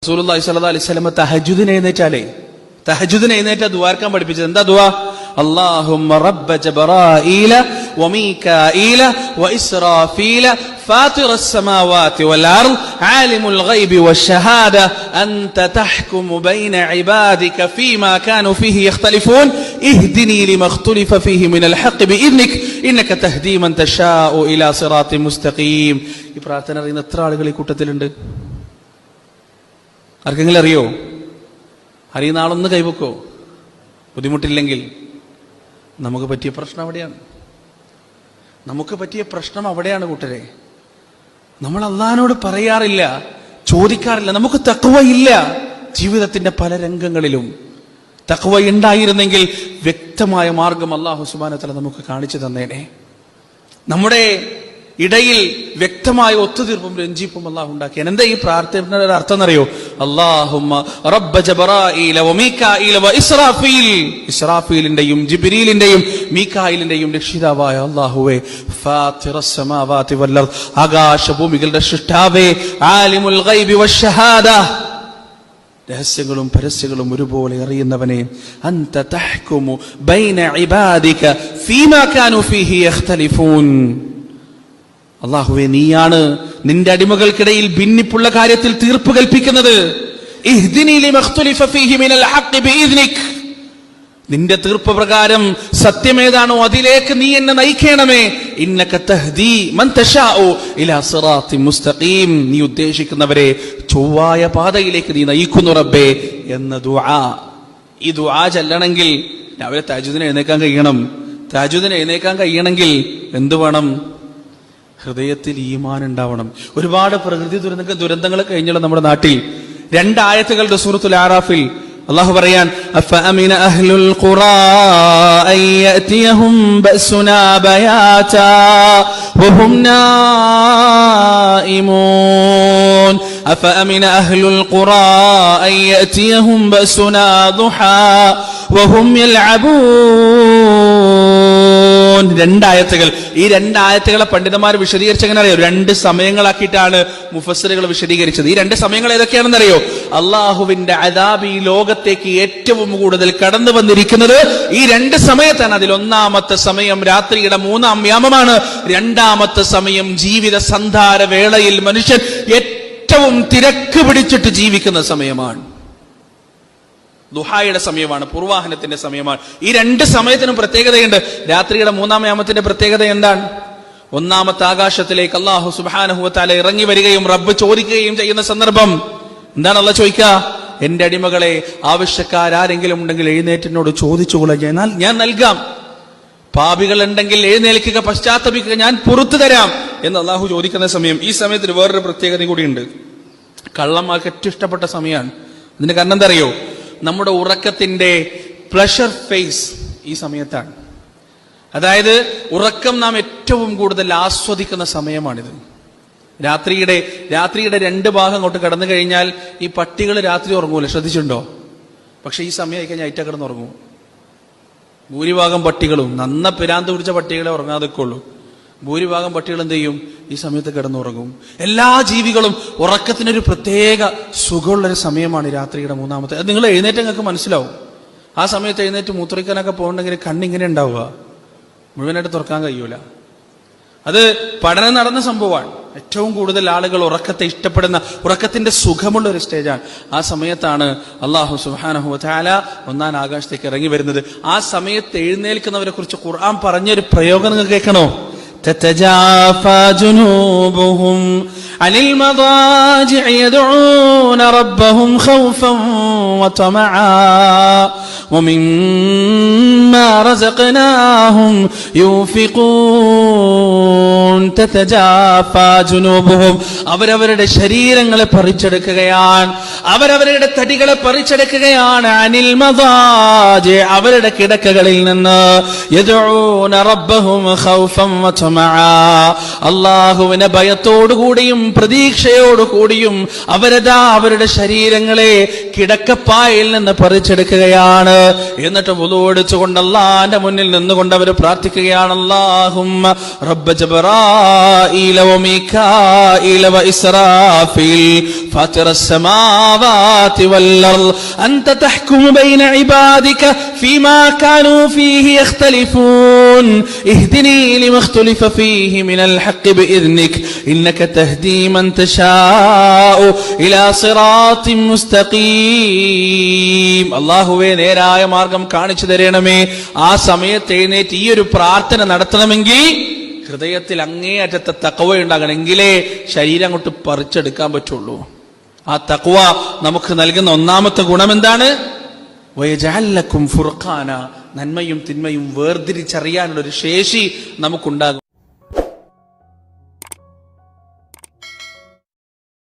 റസൂലുള്ളാഹി സ്വല്ലല്ലാഹു അലൈഹി വസല്ലം തഹജ്ജുദിന് എഴുന്നേറ്റാ ദുആർക്കാൻ പഠിപ്പിച്ചത്. എന്താ ദുആ? അല്ലാഹുമ്മ റബ്ബ ജബ്രായീല വമീകായീല വഇസ്റാഫീല فاطر السماوات والأرض عالم الغيب والشهادة أنت تحكم بين عبادك فيما كانوا فيه يختلفون اهدني لما اختلف فيه من الحق بإذنك إنك تهدي من تشاء إلى صراط مستقيم. ഈ പ്രാർത്ഥന അറിയുന്ന എത്ര ആളുകൾ ഈ കൂട്ടത്തിലുണ്ട്? ആർക്കെങ്കിലും അറിയോ? അറിയുന്ന ആളൊന്ന് കൈവെക്കോ? ബുദ്ധിമുട്ടില്ലെങ്കിൽ. നമുക്ക് പറ്റിയ പ്രശ്നം അവിടെയാണ് കൂട്ടരെ. നമ്മൾ അള്ളാഹിനോട് പറയാറില്ല, ചോദിക്കാറില്ല. നമുക്ക് തഖ്വ ഇല്ല ജീവിതത്തിന്റെ പല രംഗങ്ങളിലും. തഖ്വ ഉണ്ടായിരുന്നെങ്കിൽ വ്യക്തമായ മാർഗം അല്ലാഹു സുബ്ഹാനഹു വ തആല നമുക്ക് കാണിച്ചു തന്നേനെ. നമ്മുടെ ഇടയിൽ വ്യക്തമായ ഒത്തുതീർപ്പും രഞ്ജിപ്പും അല്ലാഹു ഉണ്ടാക്കിയാണ്. എന്താ ഈ പ്രാർത്ഥനയുടെ അർത്ഥം എന്നറിയോ? അല്ലാഹുമ്മ റബ്ബ ജബ്രായീല വമീകായീല വഇസ്റാഫീൽ. ഇസ്റാഫീലിന്റെയും ജിബ്രീലിന്റെയും മീകായിലിന്റെയും രക്ഷിതാവായ അല്ലാഹുവേ, ഫാത്തിറസ് സമാവാതി വൽ അർദ്, ആകാശഭൂമികളുടെ സൃഷ്ടാവേ, ആലിമുൽ ഗൈബി വശഹാദ, രഹസ്യങ്ങളും പരസ്യങ്ങളും ഒരുപോലെ അറിയുന്നവനെ, അൻത തഹ്കുമു ബൈന ഇബാദിക ഫീമാ കാനൂ ഫീഹി യഖ്തലിഫൂൻ. അല്ലാഹുവേ, നീയാണ് നിന്റെ അടിമകൾക്കിടയിൽ ഭിന്നിപ്പുള്ള കാര്യത്തിൽ തീർപ്പ് കൽപ്പിക്കുന്നത്. ഇഹ്ദിനി ലിമഖ്തുലിഫ ഫീഹി മിനൽ ഹഖ് ബിഇദ്നിക്. നിന്റെ തീർപ്പ് പ്രകാരം സത്യമേതാണോ അതിലേക്ക് നീ എന്നെ നയിക്കണമേ. ഇന്നക തഹ്ദീ മൻ തശാഉ ഇലാ സിറാത്തിൻ മുസ്തഖീം. നീ ഉദ്ദേശിക്കുന്നവരെ ചൊവ്വായ പാതയിലേക്ക് നീ നയിക്കുന്നു റബ്ബേ എന്ന ദുആ. ഈ ദുആ ചൊല്ലണമെങ്കിൽ രാവിലെ തഹജ്ജുദിന് എഴുന്നേൽക്കാൻ കഴിയണമെങ്കിൽ എന്തു വേണം? ഹൃദയത്തിൽ ഈമാൻ ഉണ്ടാവണം. ഒരുപാട് പ്രകൃതി ദുരന്തങ്ങൾ കഴിഞ്ഞുള്ള നമ്മുടെ നാട്ടിൽ 2 ആയത്തുകളുടെ സൂറത്തുൽ ആറാഫിൽ അല്ലാഹു പറയാൻ, അഫഅമിന അഹ്ലുൽ ഖുറാ അൻ യഅതിയഹും ബഅസുനാ ബയാതാ വഹും നായിമൂൻ. അഫഅമിന അഹ്ലുൽ ഖുറാ അൻ യഅതിയഹും ബഅസുനാ ദുഹാ വഹും യൽഅബൂൻ. 2 ആയത്തുകൾ. ഈ 2 ആയത്തുകളെ പണ്ഡിതന്മാർ വിശദീകരിച്ചെങ്ങനെ അറിയോ? 2 സമയങ്ങളാക്കിയിട്ടാണ് മുഫസ്സിറുകൾ വിശദീകരിച്ചത്. ഈ 2 സമയങ്ങൾ ഏതൊക്കെയാണെന്ന് അറിയോ? അള്ളാഹുവിന്റെ അദാബ് ഈ ലോകത്തേക്ക് ഏറ്റവും കൂടുതൽ കടന്നു വന്നിരിക്കുന്നത് ഈ 2 സമയത്താണ്. അതിൽ 1-ാമത്തെ സമയം രാത്രിയുടെ 3-ാം യാമമാണ്. 2-ാമത്തെ സമയം ജീവിത സന്ധാര വേളയിൽ മനുഷ്യൻ ഏറ്റവും തിരക്ക് പിടിച്ചിട്ട് ജീവിക്കുന്ന സമയമാണ്. ദുഹായുടെ സമയമാണ്, പൂർവാഹനത്തിന്റെ സമയമാണ്. ഈ 2 സമയത്തിനും പ്രത്യേകതയുണ്ട്. രാത്രിയുടെ 3-ാം യാമത്തിന്റെ പ്രത്യേകത എന്താണ്? 1-ാമത്തെ ആകാശത്തിലേക്ക് അല്ലാഹു സുബ്ഹാനഹു വ തആല ഇറങ്ങി വരികയും റബ്ബ് ചോദിക്കുകയും ചെയ്യുന്ന സന്ദർഭം. എന്താണ് അല്ലാഹു ചോദിക്കുക? എന്റെ അടിമകളെ, ആവശ്യക്കാരെങ്കിലും ഉണ്ടെങ്കിൽ എഴുന്നേറ്റിനോട് ചോദിച്ചുകൊള്ളുക, ഞാൻ നൽകാം. പാപികൾ ഉണ്ടെങ്കിൽ എഴുന്നേൽക്കുക, പശ്ചാത്തപിക്കുക, ഞാൻ പുറത്തു തരാം എന്ന് അല്ലാഹു ചോദിക്കുന്ന സമയം. ഈ സമയത്തിന് വേറൊരു പ്രത്യേകത കൂടിയുണ്ട്. കള്ളന്മാർക്ക് ഏറ്റവും ഇഷ്ടപ്പെട്ട സമയമാണ്. ഇതിന്റെ കാരണം എന്താ അറിയോ? നമ്മുടെ ഉറക്കത്തിന്റെ പ്ലഷർ ഫേസ് ഈ സമയത്താണ്. അതായത് ഉറക്കം നാം ഏറ്റവും കൂടുതൽ ആസ്വദിക്കുന്ന സമയമാണിത്. രാത്രിയുടെ 2 ഭാഗം അങ്ങോട്ട് കടന്നു കഴിഞ്ഞാൽ ഈ പട്ടികൾ രാത്രി ഉറങ്ങൂല, ശ്രദ്ധിച്ചിട്ടുണ്ടോ? പക്ഷെ ഈ സമയം ആയി കഴിഞ്ഞാൽ അയറ്റ കിടന്നുറങ്ങും. ഭൂരിഭാഗം പട്ടികളും, നന്ന പിരാന്ത് പിടിച്ച പട്ടികളെ ഉറങ്ങാതെക്കുള്ളൂ. ഭൂരിഭാഗം പട്ടികൾ എന്ത് ചെയ്യും? ഈ സമയത്ത് കിടന്നുറങ്ങും. എല്ലാ ജീവികളും ഉറക്കത്തിനൊരു പ്രത്യേക സുഖമുള്ളൊരു സമയമാണ് രാത്രിയുടെ 3-ാമത്തെ. അത് നിങ്ങൾ എഴുന്നേറ്റ് നിങ്ങൾക്ക് മനസ്സിലാവും. ആ സമയത്ത് എഴുന്നേറ്റ് മൂത്രിക്കാനൊക്കെ പോകണമെങ്കിൽ കണ്ണിങ്ങനെ ഉണ്ടാവുക, മുഴുവനായിട്ട് തുറക്കാൻ കഴിയൂല. അത് പഠനം നടന്ന സംഭവമാണ്. ഏറ്റവും കൂടുതൽ ആളുകൾ ഉറക്കത്തെ ഇഷ്ടപ്പെടുന്ന, ഉറക്കത്തിന്റെ സുഖമുള്ള ഒരു സ്റ്റേജാണ്. ആ സമയത്താണ് അല്ലാഹു സുബ്ഹാനഹു വ തആല 1-ാം ആകാശത്തേക്ക് ഇറങ്ങി വരുന്നത്. ആ സമയത്ത് എഴുന്നേൽക്കുന്നവരെ കുറിച്ച് ഖുർആൻ പറഞ്ഞൊരു പ്രയോഗം നിങ്ങൾ കേൾക്കണോ? تتجافى جنوبهم عن المضاجع يدعون ربهم خوفا وطمعا ومما رزقناهم ينفقون. تتجافى جنوبهم. അവരവരുടെ ശരീരങ്ങളെ പറിച്ചെടുക്കുകയാണ്, അവരവരുടെ തടികളെ പറിച്ചെടുക്കുകയാണ്. അനിൽ മദാജി, അവരുടെ കിടക്കകളിൽ നിന്ന്. യദഊന റബ്ബഹും ഖൗഫൻ വതമഅ, അല്ലാഹുവിനെ ഭയത്തോടുകൂടിയും പ്രതീക്ഷയോടുകൂടിയും അവരുടെ ശരീരങ്ങളെ കിടക്കപ്പായിൽ നിന്ന് പറിച്ചെടുക്കുകയാണ്. എന്നിട്ട് വുളു എടുത്തുകൊണ്ട് അല്ലാഹുവിന്റെ മുന്നിൽ നിന്നുകൊണ്ട് അവർ പ്രാർത്ഥിക്കുകയാണ്, അല്ലാഹുമ്മ റബ്ബ ജബ്രായീല വമീകായീല വഇസ്രാഫീൽ ഫാത്തിറസ് സമാവാതി വൽ അർള് അൻത തഹ്കുമു ബൈന ഇബാദിക ഫീമാ കാനൂ ഫീഹി യഖ്തലിഫൂൻ ഇഹ്ദിനി ലിമാ ഇഖ്തലഫ ഫീഹി മിനൽ ഹഖ് ബിഇذنിക ഇന്നക തഹ്ദീ മൻ തശാഉ ഇലാ സിറാത്തിൻ മുസ്തഖീം. അല്ലാഹുവേ, നേരായ മാർഗം കാണിച്ചു തരണമേ. ആ സമയത്ത് എഴുന്നേറ്റ് ഈ ഒരു പ്രാർത്ഥന നടത്തണമെങ്കിൽ ഹൃദയത്തിൽ അങ്ങേയറ്റത്തെ തഖ്വ ഉണ്ടാകണം. എങ്കിലേ ശരീരം അങ്ങോട്ട് പറിച്ചെടുക്കാൻ പറ്റുള്ളൂ. ആ തഖ്വ നമുക്ക് നൽകുന്ന ഒന്നാമത്തെ ഗുണം എന്താണ്? വയജഅൽ ലക്കും ഫുർഖാന, നന്മയും തിന്മയും വേർതിരിച്ചറിയാനുള്ള ഒരു ശേഷി നമുക്കുണ്ടാകും.